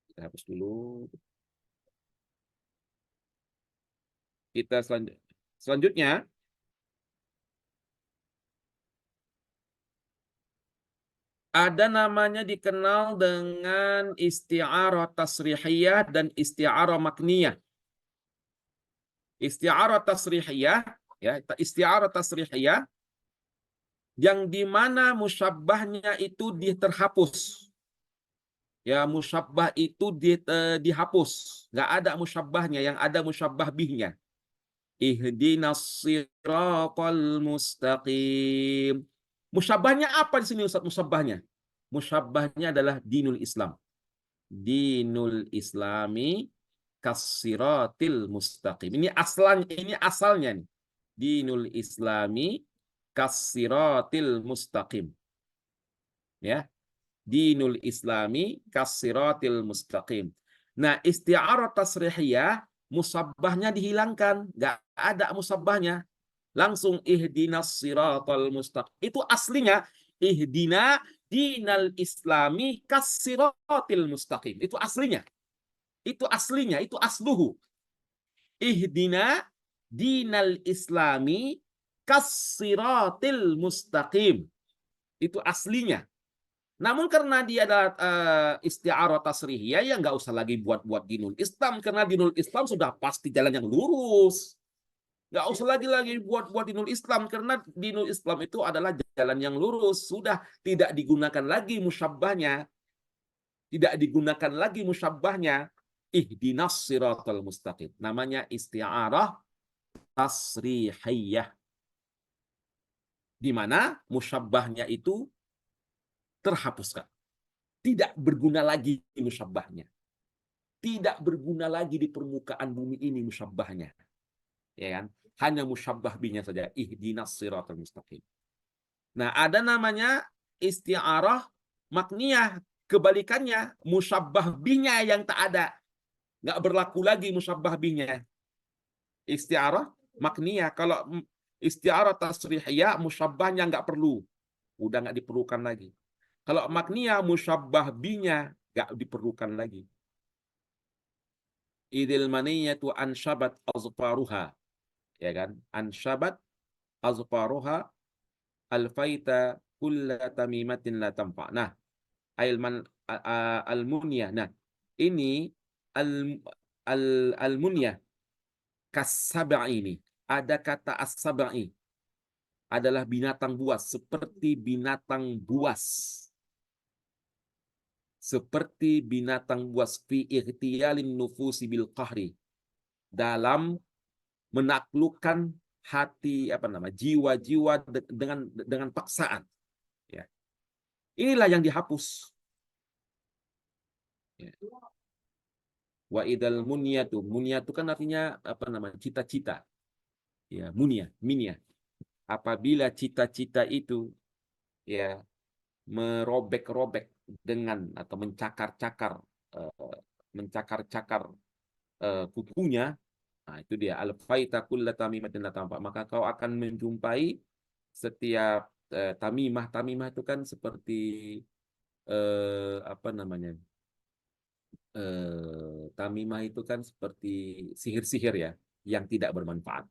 kita hapus dulu. Kita selanjutnya ada namanya dikenal dengan isti'arah tasrihiyah dan isti'arah makniyah. Isti'arah tasrihiyah, ya, isti'arah tasrihiyah yang dimana musyabbahnya itu terhapus. Ya, musyabbah itu dihapus. Nggak ada musyabbahnya, yang ada musyabbah bihnya. Ihdinas siratal mustaqim. Musyabbahnya apa di sini Ustaz musyabbahnya? Musyabbahnya adalah dinul Islam. Dinul Islami kasiratil mustaqim. Ini asalnya nih. Dinul Islami kasiratil mustaqim. Ya. Dinul Islami kasiratil mustaqim. Nah, isti'arah tasrihiyah musabbahnya dihilangkan, nggak ada musabbahnya. Langsung ihdinas siratal mustaqim. Itu aslinya ihdina dinal islami kasiratil mustaqim. Itu aslinya. Itu aslinya, itu asluhu. Ihdina dinal islami kassiratil mustaqim. Itu aslinya. Namun karena dia ada isti'arah tasrihiyah, ya nggak usah lagi buat-buat dinul Islam, karena dinul Islam sudah pasti jalan yang lurus. Nggak usah lagi buat-buat dinul Islam, karena dinul Islam itu adalah jalan yang lurus. Sudah tidak digunakan lagi musyabbahnya. Tidak digunakan lagi musyabbahnya. Ihdinas siratal mustaqim. Namanya isti'arah tasrihiyah. Di mana musyabbahnya itu terhapuskan. Tidak berguna lagi musyabbahnya. Tidak berguna lagi di permukaan bumi ini musyabbahnya. Ya kan? Hanya musyabbah binya saja. Ihdinas siratal mustaqim. Nah, ada namanya isti'arah makniyah. Kebalikannya, musyabbah binya yang tak ada. Nggak berlaku lagi musyabbah binya. Isti'arah makniyah. Kalau isti'arah tasrihiyah, musyabbahnya nggak perlu. Udah nggak diperlukan lagi. Kalau makniyah, musyabbah binya nggak diperlukan lagi. Idil maniyatu ansyabat azfaruha. Ya kan? Ansyabat azfaruha alfaita kulla tamimatin la tanfa. Nah, al-munyah. Nah, ini al-munyah kasab'i ini. Ada kata as-sab'i. Adalah binatang buas, seperti binatang buas. Seperti binatang buas fi ightiyalin nufusi bil qahri. Dalam menaklukkan hati jiwa-jiwa dengan paksaan. Ya. Inilah yang dihapus. Ya. Wa idal munyatu kan artinya cita-cita. Ya, minya. Apabila cita-cita itu ya merobek-robek dengan atau mencakar-cakar kukunya. Nah, itu dia al-faita kullatamimatin la tampak. Maka kau akan menjumpai setiap tamimah. Tamimah itu kan seperti tamimah itu kan seperti sihir-sihir ya, yang tidak bermanfaat.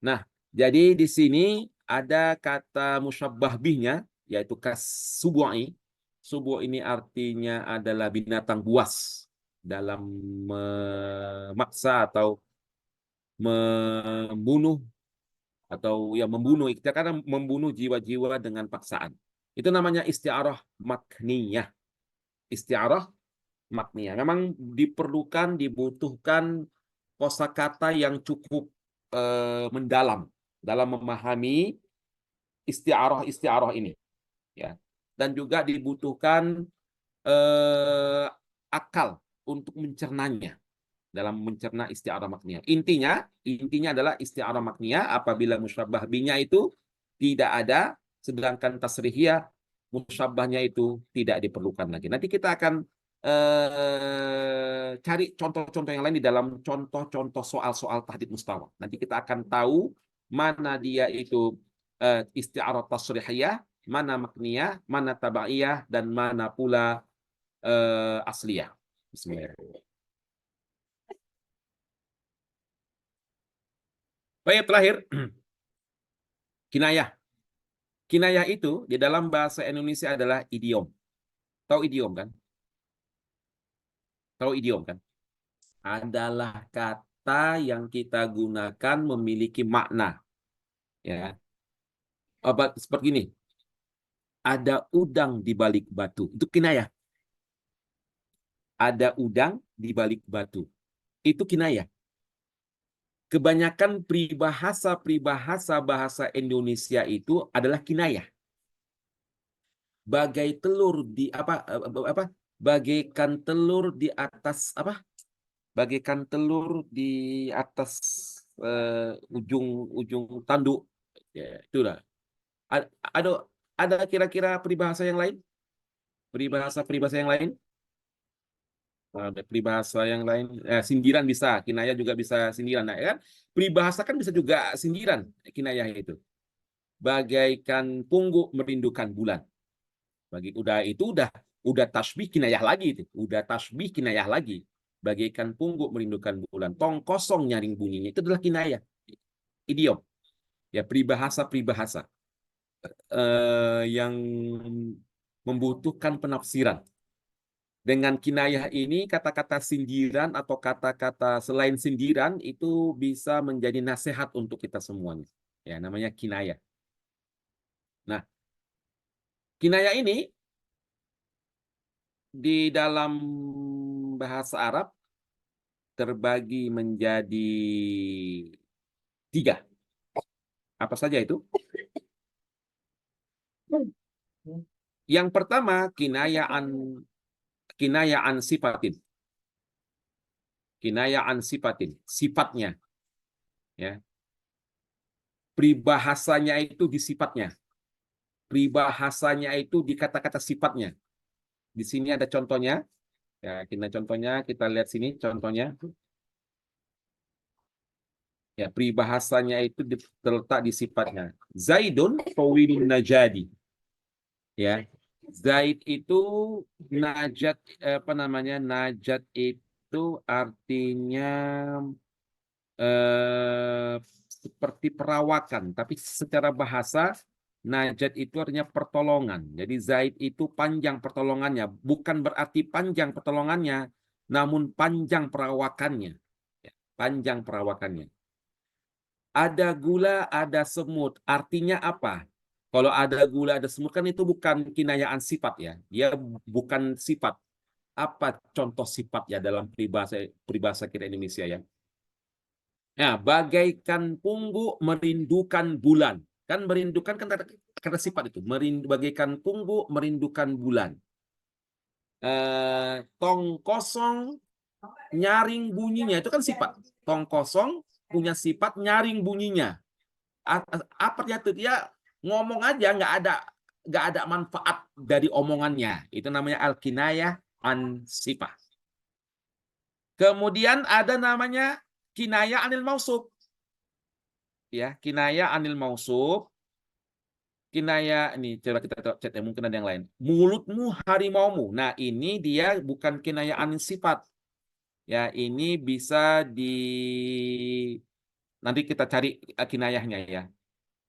Nah, jadi di sini ada kata musyabbah bihnya, yaitu kasubu'i. Subu' ini artinya adalah binatang buas dalam memaksa atau membunuh kita kadang membunuh jiwa-jiwa dengan paksaan. Itu namanya isti'arah makniyah. Isti'arah makniyah. Memang dibutuhkan kosakata yang cukup mendalam dalam memahami isti'arah ini, ya. Dan juga dibutuhkan akal untuk mencernanya dalam mencerna isti'arah makniyah. Intinya adalah isti'arah makniyah apabila musyabbah binya itu tidak ada, sedangkan tasrihiyah musyabbahnya itu tidak diperlukan lagi. Nanti kita akan cari contoh-contoh yang lain di dalam contoh-contoh soal-soal tahdid mustawa. Nanti kita akan tahu mana dia itu isti'arah tasrihiyah, mana makniyah, mana tabaiyah, dan mana pula asliyah. Bismillahirrahmanirrahim. Baik, terakhir, kinayah. Kinayah itu di dalam bahasa Indonesia adalah idiom. Tahu idiom kan? Tahu idiom kan? Adalah kata yang kita gunakan memiliki makna. Ya. Seperti ini. Ada udang di balik batu. Itu kinayah. Ada udang di balik batu. Itu kinayah. Kebanyakan peribahasa bahasa Indonesia itu adalah kinayah. Bagai telur di bagaikan telur di atas bagaikan telur di atas ujung tanduk. Ya, itulah. Ada kira-kira peribahasa yang lain? Peribahasa yang lain? Ada peribahasa yang lain. Sindiran bisa, kinayah juga bisa sindiran. Nah, kan? Peribahasa kan bisa juga sindiran, kinayah itu. Bagaikan pungguk merindukan bulan. Udah tasbih kinayah lagi itu. Udah tasbih kinayah lagi. bagaikan pungguk merindukan bulan. Tong kosong nyaring bunyinya. Itu adalah kinayah. Idiom. Ya, peribahasa-peribahasa yang membutuhkan penafsiran. Dengan kinayah ini, kata-kata sindiran atau kata-kata selain sindiran itu bisa menjadi nasihat untuk kita semuanya. Ya, namanya kinayah. Nah, kinayah ini di dalam bahasa Arab terbagi menjadi 3. Apa saja itu? Yang pertama, kinayaan sifatin. Kinayaan sifatin, sifatnya. Ya. Peribahasanya itu di sifatnya. Peribahasanya itu di kata-kata sifatnya. Di sini ada contohnya. Ya, kita lihat sini contohnya. Ya, peribahasanya itu terletak di sifatnya. Zaidun tawilun najadi. Ya. Zaid itu najat apa namanya? Najat itu artinya seperti perawakan, tapi secara bahasa najat itu artinya pertolongan. Jadi Zaid itu panjang pertolongannya, bukan berarti panjang pertolongannya, namun panjang perawakannya. Ya, panjang perawakannya. Ada gula, ada semut. Artinya apa? Kalau ada gula, ada semut kan itu bukan kinayaan sifat ya. Dia bukan sifat. Apa contoh sifat ya dalam peribahasa peribahasa kita Indonesia ya? Ya, bagaikan pungguk merindukan bulan. Kan merindukan kan kata sifat itu. Bagaikan pungguk merindukan bulan. Tong kosong nyaring bunyinya. Itu kan sifat. Tong kosong punya sifat nyaring bunyinya. Apa dia tuh? Dia ngomong aja nggak ada manfaat dari omongannya. Itu namanya al-kinayah an sifat. Kemudian ada namanya kinayah anil mausuf. Ya, kinayah anil mausuf. Kinayah ini coba kita chat ya, mungkin ada yang lain. Mulutmu harimaumu. Nah, ini dia bukan kinayah anil sifat. Ya, ini bisa nanti kita cari kinayahnya ya.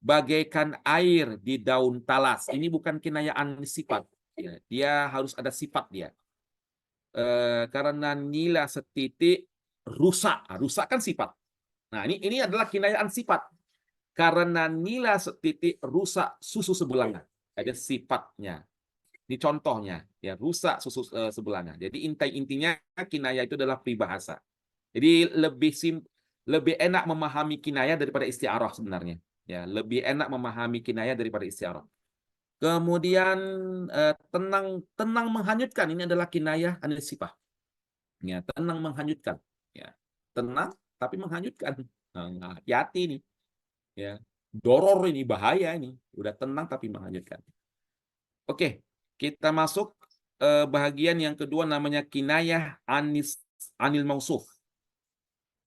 Bagaikan air di daun talas. Ini bukan kinayah anil sifat. Ya, dia harus ada sifat dia. Karena nila setitik rusak. Rusak kan sifat. Nah, ini adalah kinayaan sifat. Karena nila setitik rusak susu sebelanga. Ada sifatnya. Ini contohnya. Ya, rusak susu sebelanga. Jadi intinya kinayah itu adalah peribahasa. Jadi lebih enak memahami kinayah daripada isti'arah sebenarnya. Ya, lebih enak memahami kinayah daripada isti'arah. Kemudian tenang menghanyutkan. Ini adalah kinayah anil sifah. Ya, tenang menghanyutkan. Ya, tenang tapi menghanyutkan. Nah, hati-hati nih. Ya, doror ini bahaya ini. Udah tenang tapi menghanyutkan. Oke, kita masuk bahagian yang kedua namanya kinayah anil mausuf.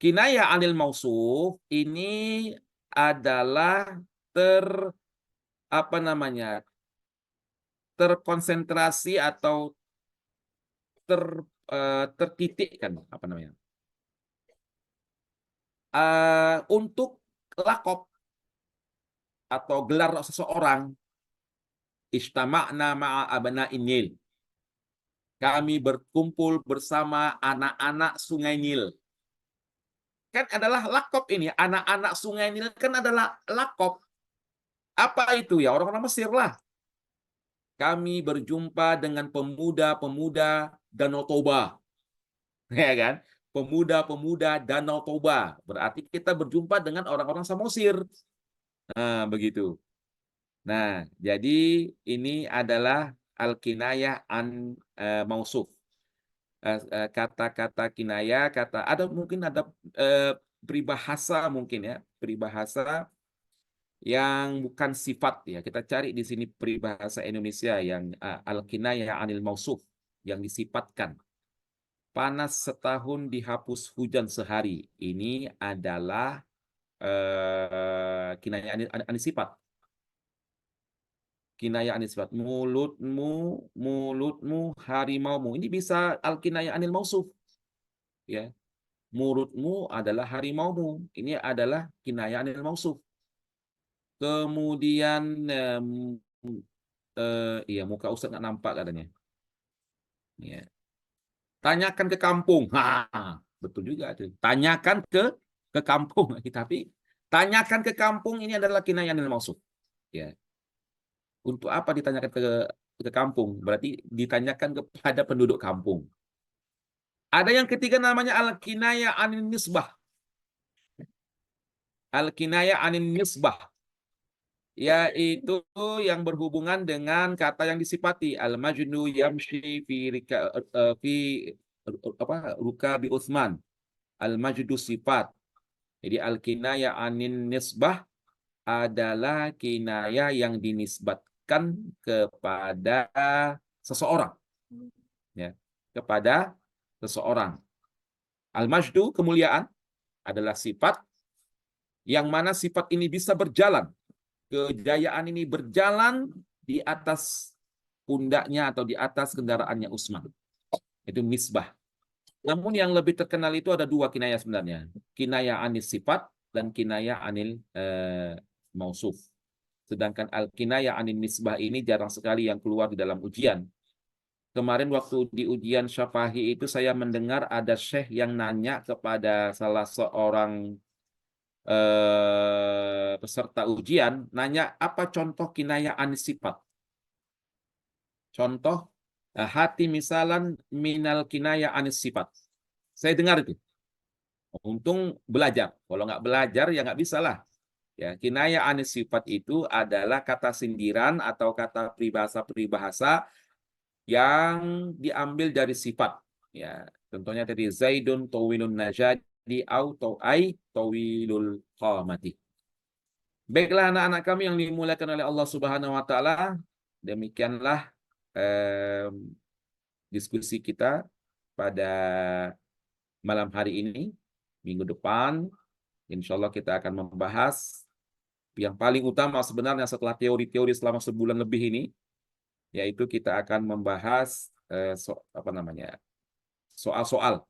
Kinayah anil mausuf ini adalah apa namanya? Terkonsentrasi atau tertitikkan apa namanya? Untuk lakop atau gelar seseorang, istama'na ma'a abna'in Nil. Kami berkumpul bersama anak-anak Sungai Nil. Kan adalah lakop ini, anak-anak Sungai Nil kan adalah lakop. Apa itu ya? Orang-orang Mesir lah. Kami berjumpa dengan pemuda-pemuda Danau Toba. Ya kan? Pemuda-pemuda Danau Toba. Berarti kita berjumpa dengan orang-orang Samosir. Nah, begitu. Nah, jadi ini adalah al-kinayah an mausuf. Kata-kata kinayah, mungkin ada peribahasa mungkin ya, peribahasa yang bukan sifat ya. Kita cari di sini peribahasa Indonesia yang al-kinayah anil mausuf yang disifatkan. Panas setahun dihapus hujan sehari. Ini adalah kinayah anil sifat. Kinayah anil sifat. Mulutmu harimaumu. Ini bisa al-kinayah anil mausuf. ya. Murudmu adalah harimaumu. Ini adalah kinayah anil mausuf. Kemudian iya, muka Ustaz nggak nampak katanya. Ya. Tanyakan ke kampung. Betul juga tuh. Tanyakan ke kampung. Tapi tanyakan ke kampung ini adalah kinayah anil mausuf. Ya. Untuk apa ditanyakan ke kampung? Berarti ditanyakan kepada penduduk kampung. Ada yang ketiga namanya al-kinayah anin nisbah. Al-kinayah anin nisbah, yaitu yang berhubungan dengan kata yang disifati. Al-majnu yamshi fi apa ruka bi Utsman. Al-majdu sifat. Jadi al-kinayah anin nisbah adalah kinayah yang dinisbatkan kepada seseorang, ya, kepada seseorang. Al-majdu kemuliaan adalah sifat yang mana sifat ini bisa berjalan, kejayaan ini berjalan di atas pundaknya atau di atas kendaraannya Utsman. Itu nisbah. Namun yang lebih terkenal itu ada dua kinayah sebenarnya. Kinayah anis sifat dan kinayah anil mausuf. Sedangkan al-kinayah anin nisbah ini jarang sekali yang keluar di dalam ujian. Kemarin waktu di ujian Syafahi itu saya mendengar ada syekh yang nanya kepada salah seorang peserta ujian, nanya apa contoh kinayah anis sifat. Contoh hati misalan minal kinayah anis sifat. Saya dengar itu. Untung belajar. Kalau nggak belajar ya nggak bisa lah. Ya, kinayah anis sifat itu adalah kata sindiran atau kata peribahasa-peribahasa yang diambil dari sifat. Ya, contohnya tadi Zaidun tawilun najadi au tawai tawilul qamati. Baiklah anak-anak kami yang dimuliakan oleh Allah Subhanahu wa taala, demikianlah diskusi kita pada malam hari ini. Minggu depan insya Allah kita akan membahas yang paling utama sebenarnya setelah teori-teori selama sebulan lebih ini, yaitu kita akan membahas soal-soal,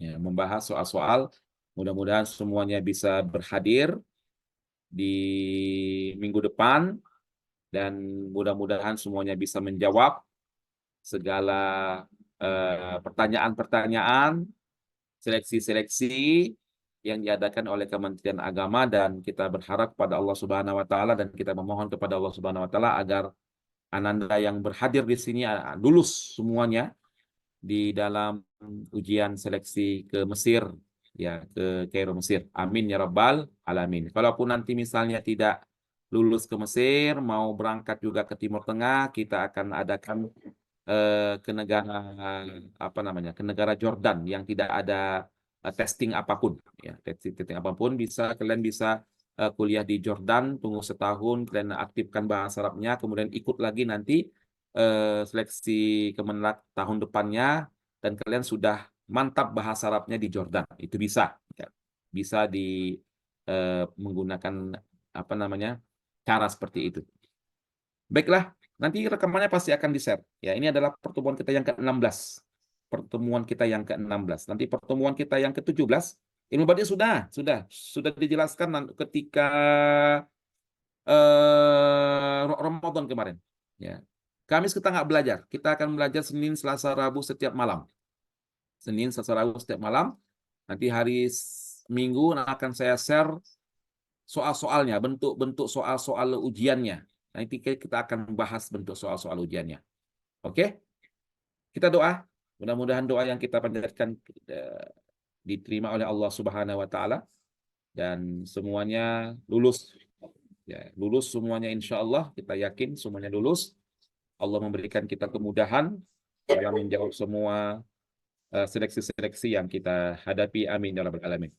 ya, membahas soal-soal. Mudah-mudahan semuanya bisa berhadir di minggu depan dan mudah-mudahan semuanya bisa menjawab segala pertanyaan-pertanyaan, seleksi-seleksi yang diadakan oleh Kementerian Agama, dan kita berharap kepada Allah Subhanahu wa taala dan kita memohon kepada Allah Subhanahu wa taala agar ananda yang berhadir di sini lulus semuanya di dalam ujian seleksi ke Mesir, ya, ke Kairo Mesir. Amin ya rabbal alamin. Kalaupun nanti misalnya tidak lulus ke Mesir, mau berangkat juga ke Timur Tengah, kita akan adakan ke negara ke negara Jordan yang tidak ada testing apapun, ya, testing apapun. Kalian bisa kuliah di Jordan, tunggu setahun, kalian aktifkan bahasa Arabnya, kemudian ikut lagi nanti seleksi Kemenlat tahun depannya, dan kalian sudah mantap bahasa Arabnya di Jordan. Itu bisa, ya. Bisa menggunakan cara seperti itu. Baiklah, nanti rekamannya pasti akan di-share. Ya, ini adalah pertemuan kita yang ke-16. Pertemuan kita yang ke-16. Nanti pertemuan kita yang ke-17, ilmu badi sudah dijelaskan ketika Ramadan kemarin. Ya. Kamis kita nggak belajar. Kita akan belajar Senin, Selasa, Rabu setiap malam. Senin, Selasa, Rabu setiap malam. Nanti hari Minggu akan saya share soal-soalnya, bentuk-bentuk soal-soal ujiannya. Nanti kita akan bahas bentuk soal-soal ujiannya. Oke? Kita doa. Mudah-mudahan doa yang kita panjatkan diterima oleh Allah Subhanahu wa taala dan semuanya lulus. Ya, lulus semuanya insya Allah, kita yakin semuanya lulus. Allah memberikan kita kemudahan dalam menjawab semua seleksi-seleksi yang kita hadapi. Amin ya rabbal alamin.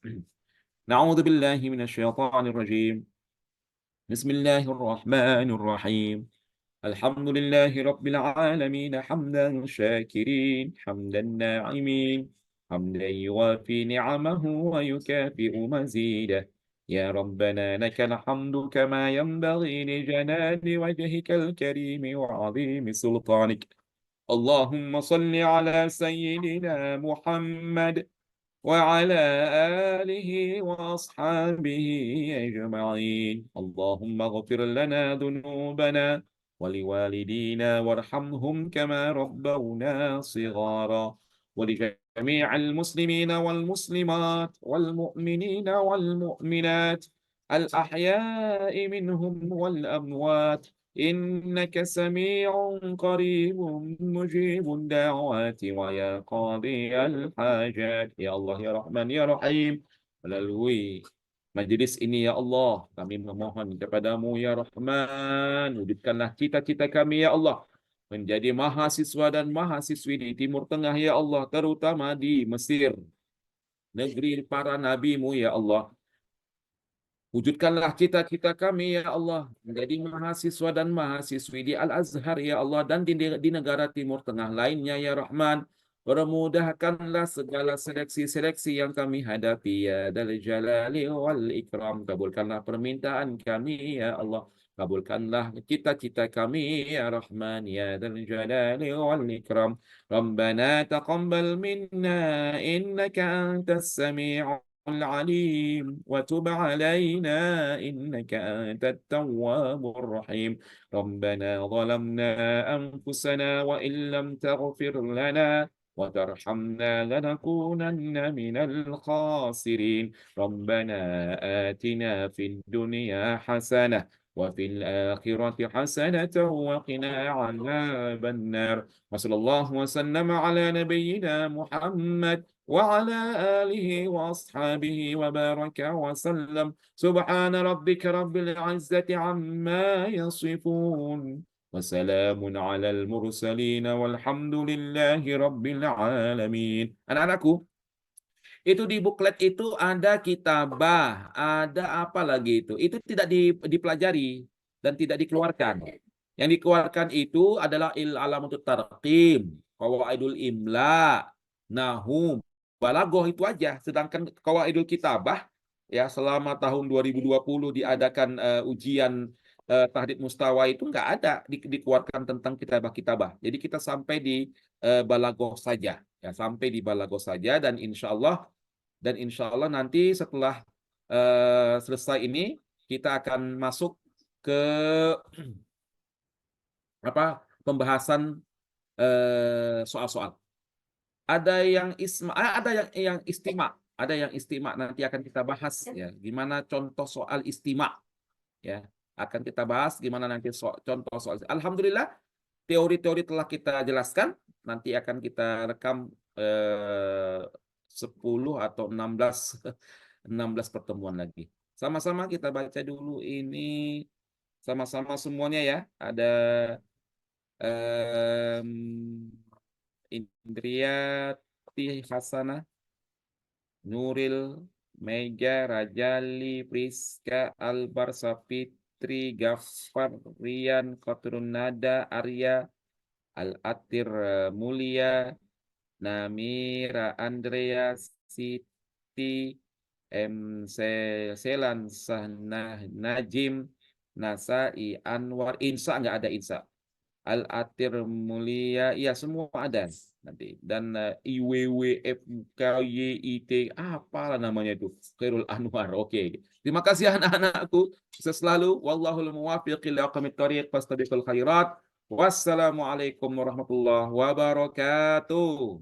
Na'udzubillahi minasyaitonir rajim. Bismillahirrahmanirrahim. الحمد لله رب العالمين حمدا شاكرين حمدا ناعمين حمدا يوافي نعمه ويكافئ مزيده يا ربنا لك الحمد كما ينبغي لجلال وجهك الكريم وعظيم سلطانك Allahumma salli ala sayyidina Muhammad وعلى آله وأصحابه أجمعين اللهم اغفر لنا ذنوبنا ولوالدينا وارحمهم كما ربونا صغارا ولجميع المسلمين والمسلمات والمؤمنين والمؤمنات الأحياء منهم والأموات إنك سميع قريب مجيب الدعوات ويا قاضي الحاجات يا الله يا رحمن ya Rahim melalui majelis ini ya Allah kami memohon kepadamu ya Rahman wujudkanlah cita-cita kami ya Allah menjadi mahasiswa dan mahasiswi di Timur Tengah ya Allah terutama di Mesir negeri para nabimu ya Allah. Wujudkanlah cita-cita kami ya Allah menjadi mahasiswa dan mahasiswi di Al-Azhar ya Allah dan di negara Timur Tengah lainnya ya Rahman. Permudahkanlah segala seleksi-seleksi yang kami hadapi ya Dzal Jalali wal Ikram. Kabulkanlah permintaan kami ya Allah. Kabulkanlah cita-cita kami ya Rahman ya Dzal Jalali wal Ikram. Rabbana taqabbal minna innaka antas sami'ul العليم وتب علينا إنك أنت التواب الرحيم ربنا ظلمنا أنفسنا وإن لم تغفر لنا وترحمنا لنكونن من الخاسرين ربنا آتنا في الدنيا حسنة وفي الآخرة حسنة وقنا عذاب النار وصلى الله وسلم على نبينا محمد وعلى آله وأصحابه وبارك وسلم سبحان ربك رب العزة عما يصفون وسلام على المرسلين والحمد لله رب العالمين anak-anakku itu di buklet itu ada kitabah ada apa lagi itu tidak dipelajari dan tidak dikeluarkan yang dikeluarkan itu adalah Al-Alamatut Tarqim Qawaidul Imla Nahum Balagoh itu aja. Sedangkan Qawaidul Kitabah ya selama tahun 2020 diadakan ujian tahdid mustawa itu nggak ada dikeluarkan tentang kitabah-kitabah. Jadi kita sampai di Balagoh saja ya sampai di Balagoh saja dan insya Allah nanti setelah selesai ini kita akan masuk ke pembahasan soal-soal. Ada yang istima nanti akan kita bahas ya gimana contoh soal istima ya akan kita bahas gimana nanti contoh soal alhamdulillah teori-teori telah kita jelaskan nanti akan kita rekam 10 atau 16 16 pertemuan lagi sama-sama kita baca dulu ini sama-sama semuanya ya ada Indriati Hasanah, Nuril, Mega, Rajali, Priska, Albar, Sapitri, Gafar, Rian, Qatrun Nada, Arya, Al-Atir Mulia, Namira, Andrea, Siti, Selan, Sahnah, Najim, Nasai, Anwar, Insa nggak ada Insa. Al-Atir Mulia, ya semua ada nanti. Dan IWWFKYIT, apalah namanya itu, Khairul Anwar. Oke. Terima kasih anak-anakku. Sukses selalu. Wallahul muwaffiq ila aqwamit thoriq fastabiqul khairat. Wassalamualaikum warahmatullahi wabarakatuh.